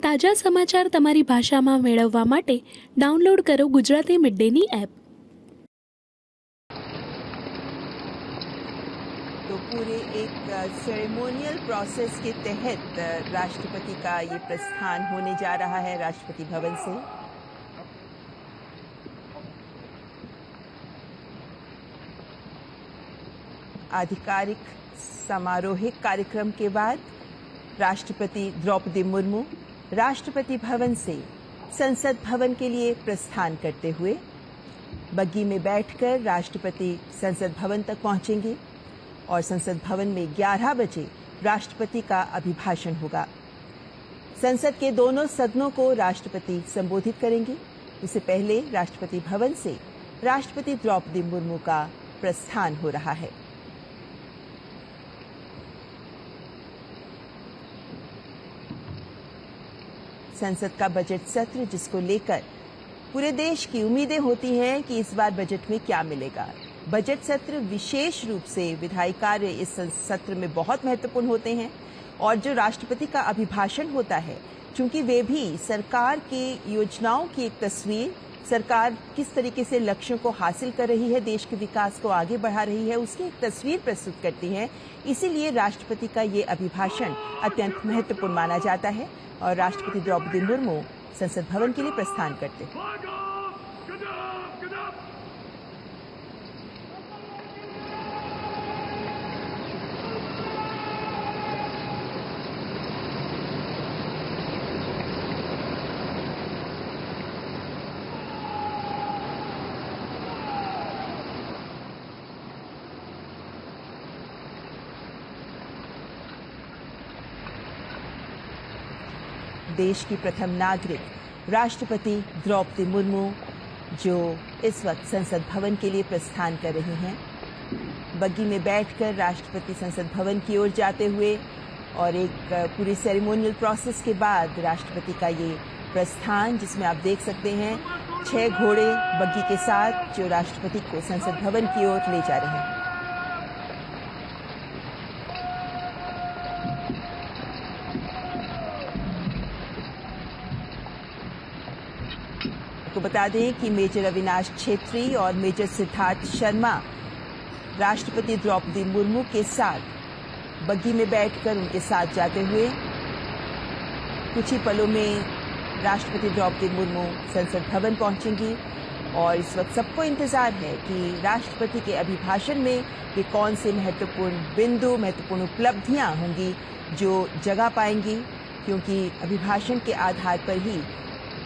તાજા સમાચાર તમારી ભાષામાં મેળવવા માટે ડાઉનલોડ કરો ગુજરાતી મિડ ડેની એપ। तो पूरे एक सेरेमोनियल प्रोसेस के तहत राष्ट्रपति का ये प्रस्थान होने जा रहा है राष्ट्रपति भवन से। आधिकारिक समारोहिक कार्यक्रम के बाद राष्ट्रपति द्रौपदी मुर्मू राष्ट्रपति भवन से संसद भवन के लिए प्रस्थान करते हुए बग्गी में बैठकर राष्ट्रपति संसद भवन तक पहुंचेंगे और संसद भवन में 11 बजे राष्ट्रपति का अभिभाषण होगा। संसद के दोनों सदनों को राष्ट्रपति संबोधित करेंगे। इससे पहले राष्ट्रपति भवन से राष्ट्रपति द्रौपदी मुर्मू का प्रस्थान हो रहा है। संसद का बजट सत्र, जिसको लेकर पूरे देश की उम्मीदें होती हैं कि इस बार बजट में क्या मिलेगा। बजट सत्र विशेष रूप से विधायी कार्य इस सत्र में बहुत महत्वपूर्ण होते हैं और जो राष्ट्रपति का अभिभाषण होता है, चूंकि वे भी सरकार की योजनाओं की एक तस्वीर, सरकार किस तरीके से लक्ष्यों को हासिल कर रही है, देश के विकास को आगे बढ़ा रही है, उसकी एक तस्वीर प्रस्तुत करती हैं। इसीलिए राष्ट्रपति का ये अभिभाषण अत्यंत महत्वपूर्ण माना जाता है और राष्ट्रपति द्रौपदी मुर्मू संसद भवन के लिए प्रस्थान करते हैं। देश की प्रथम नागरिक राष्ट्रपति द्रौपदी मुर्मू जो इस वक्त संसद भवन के लिए प्रस्थान कर रही हैं, बग्गी में बैठकर राष्ट्रपति संसद भवन की ओर जाते हुए और एक पूरी सेरेमोनियल प्रोसेस के बाद राष्ट्रपति का ये प्रस्थान, जिसमें आप देख सकते हैं 6 घोड़े बग्गी के साथ जो राष्ट्रपति को संसद भवन की ओर ले जा रहे हैं। आपको बता दें कि मेजर अविनाश छेत्री और मेजर सिद्धार्थ शर्मा राष्ट्रपति द्रौपदी मुर्मू के साथ बग्गी में बैठकर उनके साथ जाते हुए कुछ ही पलों में राष्ट्रपति द्रौपदी मुर्मू संसद भवन पहुंचेंगी और इस वक्त सबको इंतजार है कि राष्ट्रपति के अभिभाषण में वे कौन से महत्वपूर्ण बिंदु, महत्वपूर्ण उपलब्धियां होंगी जो जगह पाएंगी, क्योंकि अभिभाषण के आधार पर ही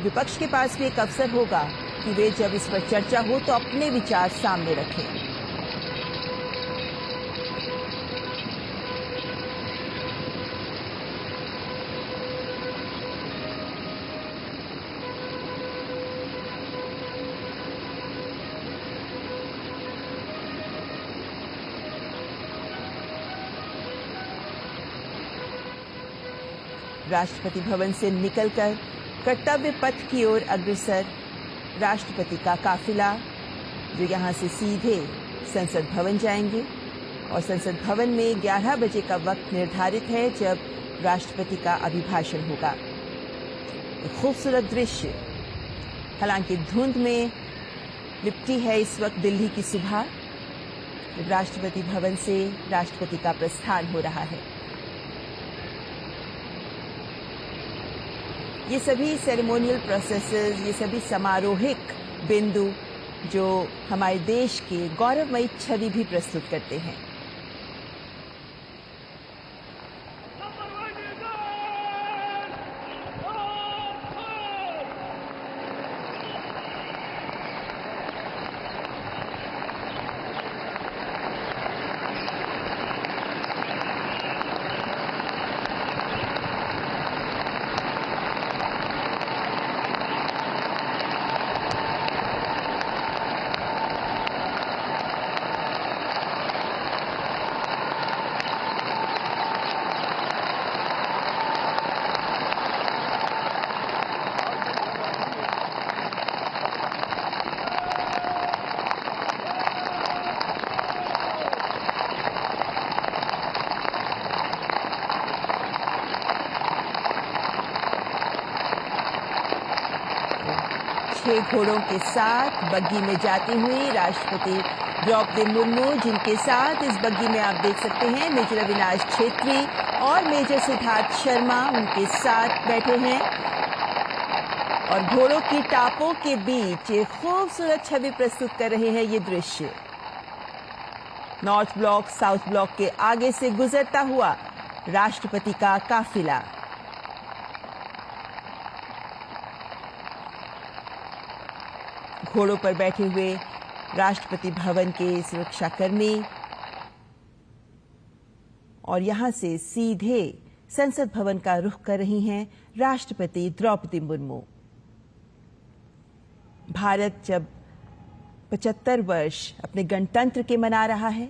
विपक्ष के पास भी एक अवसर होगा कि वे जब इस पर चर्चा हो तो अपने विचार सामने रखें। राष्ट्रपति भवन से निकलकर कर्तव्य पथ की ओर अग्रसर राष्ट्रपति का काफिला जो यहां से सीधे संसद भवन जाएंगे और संसद भवन में 11 बजे का वक्त निर्धारित है जब राष्ट्रपति का अभिभाषण होगा। एक खूबसूरत दृश्य, हालांकि धुंध में लिपटी है इस वक्त दिल्ली की सुबह, जब राष्ट्रपति भवन से राष्ट्रपति का प्रस्थान हो रहा है। ये सभी सेरेमोनियल प्रोसेसेस, ये सभी समारोहिक बिंदु जो हमारे देश की गौरवमयी छवि भी प्रस्तुत करते हैं। 6 घोड़ों के साथ बग्गी में जाती हुई राष्ट्रपति द्रौपदी मुर्मू, जिनके साथ इस बग्गी में आप देख सकते हैं मेजर अविनाश छेत्री और मेजर सिद्धार्थ शर्मा उनके साथ बैठे हैं और घोड़ों की टापों के बीच एक खूबसूरत छवि प्रस्तुत कर रहे हैं ये दृश्य। नॉर्थ ब्लॉक साउथ ब्लॉक के आगे से गुजरता हुआ राष्ट्रपति का काफिला। घोड़ों पर बैठे हुए राष्ट्रपति भवन के सुरक्षाकर्मी और यहां से सीधे संसद भवन का रुख कर रही हैं राष्ट्रपति द्रौपदी मुर्मू। भारत जब 75 वर्ष अपने गणतंत्र के मना रहा है,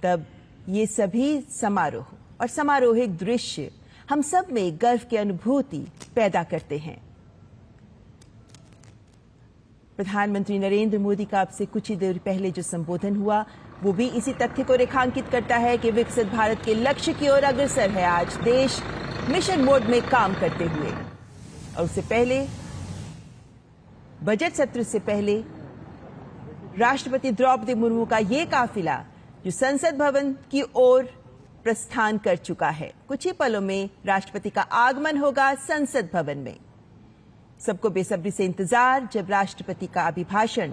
तब ये सभी समारोह और समारोहिक दृश्य हम सब में गर्व की अनुभूति पैदा करते हैं। प्रधानमंत्री नरेंद्र मोदी का अब से कुछ ही देर पहले जो संबोधन हुआ, वो भी इसी तथ्य को रेखांकित करता है कि विकसित भारत के लक्ष्य की ओर अग्रसर है आज देश मिशन मोड में काम करते हुए। और उससे पहले, बजट सत्र से पहले, राष्ट्रपति द्रौपदी मुर्मू का ये काफिला जो संसद भवन की ओर प्रस्थान कर चुका है, कुछ ही पलों में राष्ट्रपति का आगमन होगा संसद भवन में। सबको बेसब्री से इंतजार, जब राष्ट्रपति का अभिभाषण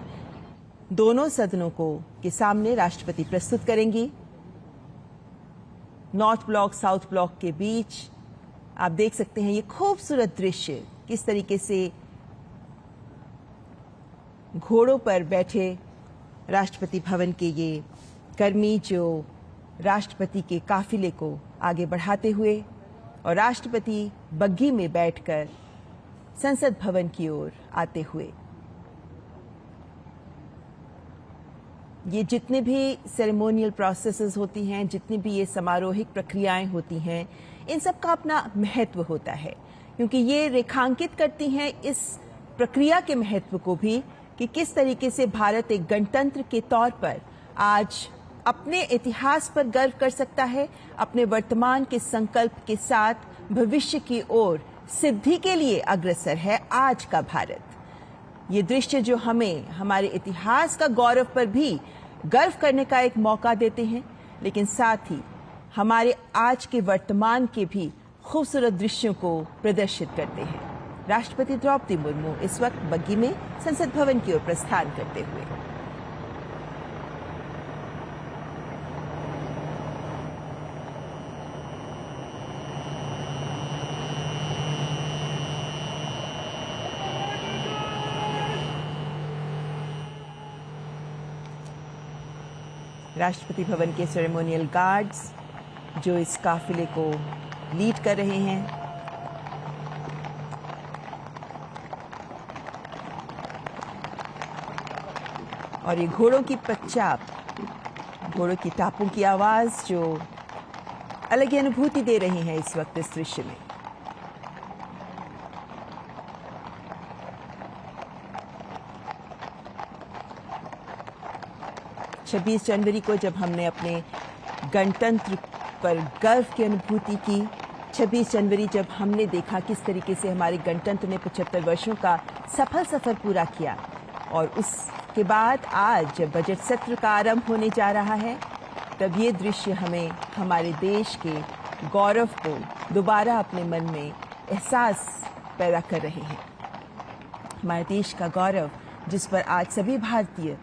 दोनों सदनों के सामने राष्ट्रपति प्रस्तुत करेंगी। नॉर्थ ब्लॉक साउथ ब्लॉक के बीच आप देख सकते हैं ये खूबसूरत दृश्य, किस तरीके से घोड़ों पर बैठे राष्ट्रपति भवन के ये कर्मी जो राष्ट्रपति के काफिले को आगे बढ़ाते हुए और राष्ट्रपति बग्गी में बैठकर संसद भवन की ओर आते हुए। ये जितने भी सेरेमोनियल प्रोसेसेस होती हैं, जितनी भी ये समारोहिक प्रक्रियाएं होती हैं, इन सब का अपना महत्व होता है, क्योंकि ये रेखांकित करती हैं इस प्रक्रिया के महत्व को भी कि किस तरीके से भारत एक गणतंत्र के तौर पर आज अपने इतिहास पर गर्व कर सकता है, अपने वर्तमान के संकल्प के साथ भविष्य की ओर सिद्धि के लिए अग्रसर है आज का भारत। ये दृश्य जो हमें हमारे इतिहास का गौरव पर भी गर्व करने का एक मौका देते हैं, लेकिन साथ ही हमारे आज के वर्तमान के भी खूबसूरत दृश्यों को प्रदर्शित करते हैं। राष्ट्रपति द्रौपदी मुर्मू इस वक्त बग्गी में संसद भवन की ओर प्रस्थान करते हुए। राष्ट्रपति भवन के सेरेमोनियल गार्ड्स जो इस काफिले को लीड कर रहे हैं, और ये घोड़ों की पच्चाप, घोड़ों की टापों की आवाज जो अलग ही अनुभूति दे रही है इस वक्त इस दृश्य में। छब्बीस जनवरी को जब हमने अपने गणतंत्र पर गर्व की अनुभूति की, 26 जनवरी जब हमने देखा किस तरीके से हमारे गणतंत्र ने 75 वर्षों का सफल सफर पूरा किया, और उसके बाद आज जब बजट सत्र का आरंभ होने जा रहा है, तब ये दृश्य हमें हमारे देश के गौरव को दोबारा अपने मन में एहसास पैदा कर रहे हैं। हमारे देश का गौरव जिस पर आज सभी भारतीय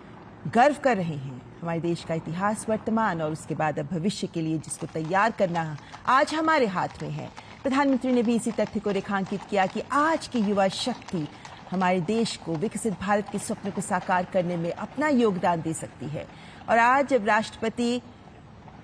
गर्व कर रहे हैं, हमारे देश का इतिहास, वर्तमान और उसके बाद अब भविष्य के लिए जिसको तैयार करना आज हमारे हाथ में है। प्रधानमंत्री ने भी इसी तथ्य को रेखांकित किया कि आज की युवा शक्ति हमारे देश को विकसित भारत के स्वप्न को साकार करने में अपना योगदान दे सकती है। और आज जब राष्ट्रपति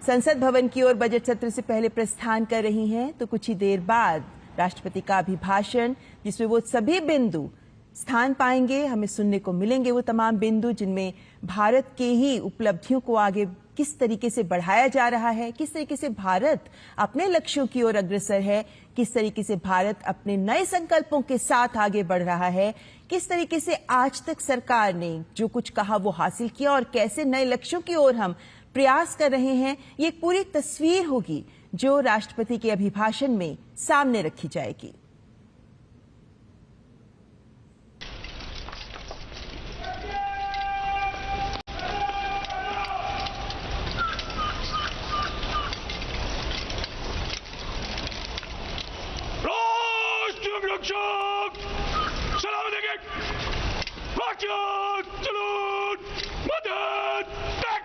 संसद भवन की ओर बजट सत्र से पहले प्रस्थान कर रही हैं, तो कुछ ही देर बाद राष्ट्रपति का अभिभाषण, जिसमें वो सभी बिंदु स्थान पाएंगे, हमें सुनने को मिलेंगे, वो तमाम बिंदु जिनमें भारत के ही उपलब्धियों को आगे किस तरीके से बढ़ाया जा रहा है, किस तरीके से भारत अपने लक्ष्यों की ओर अग्रसर है, किस तरीके से भारत अपने नए संकल्पों के साथ आगे बढ़ रहा है, किस तरीके से आज तक सरकार ने जो कुछ कहा वो हासिल किया और कैसे नए लक्ष्यों की ओर हम प्रयास कर रहे हैं। ये एक पूरी तस्वीर होगी जो राष्ट्रपति के अभिभाषण में सामने रखी जाएगी। रक्षक सलाम देंगे चलून मदद टैक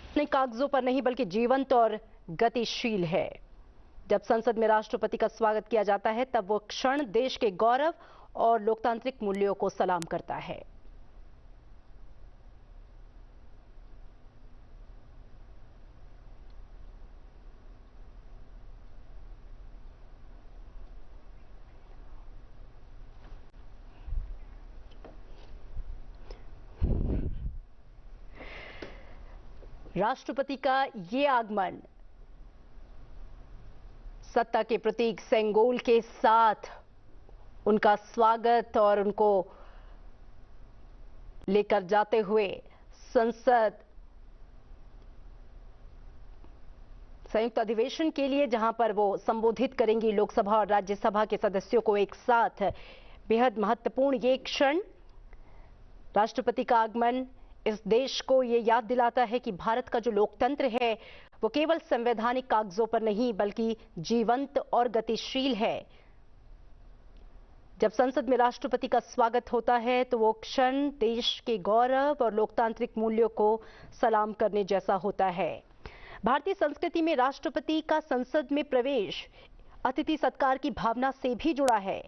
अपने कागजों पर नहीं बल्कि जीवंत और गतिशील है। जब संसद में राष्ट्रपति का स्वागत किया जाता है तब वो क्षण देश के गौरव और लोकतांत्रिक मूल्यों को सलाम करता है। राष्ट्रपति का ये आगमन सत्ता के प्रतीक सेंगोल के साथ उनका स्वागत और उनको लेकर जाते हुए संसद संयुक्त अधिवेशन के लिए जहां पर वो संबोधित करेंगी लोकसभा और राज्यसभा के सदस्यों को एक साथ। बेहद महत्वपूर्ण ये क्षण, राष्ट्रपति का आगमन इस देश को ये याद दिलाता है कि भारत का जो लोकतंत्र है वो केवल संवैधानिक कागजों पर नहीं बल्कि जीवंत और गतिशील है। जब संसद में राष्ट्रपति का स्वागत होता है तो वो क्षण देश के गौरव और लोकतांत्रिक मूल्यों को सलाम करने जैसा होता है। भारतीय संस्कृति में राष्ट्रपति का संसद में प्रवेश अतिथि सत्कार की भावना से भी जुड़ा है।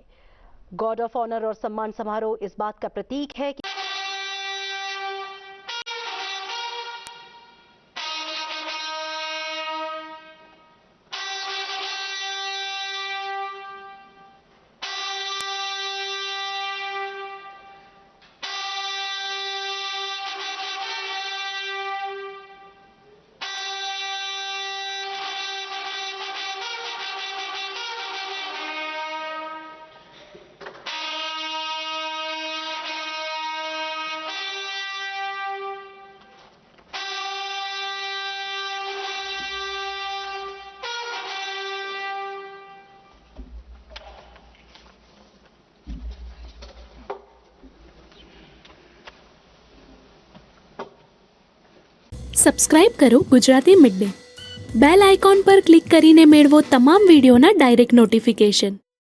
गार्ड ऑफ ऑनर और सम्मान समारोह इस बात का प्रतीक है कि સબસ્ક્રાઇબ કરો Gujarati mid day bell icon પર ક્લિક કરીને મેળવો તમામ વિડીયોના ડાયરેક્ટ નોટિફિકેશન।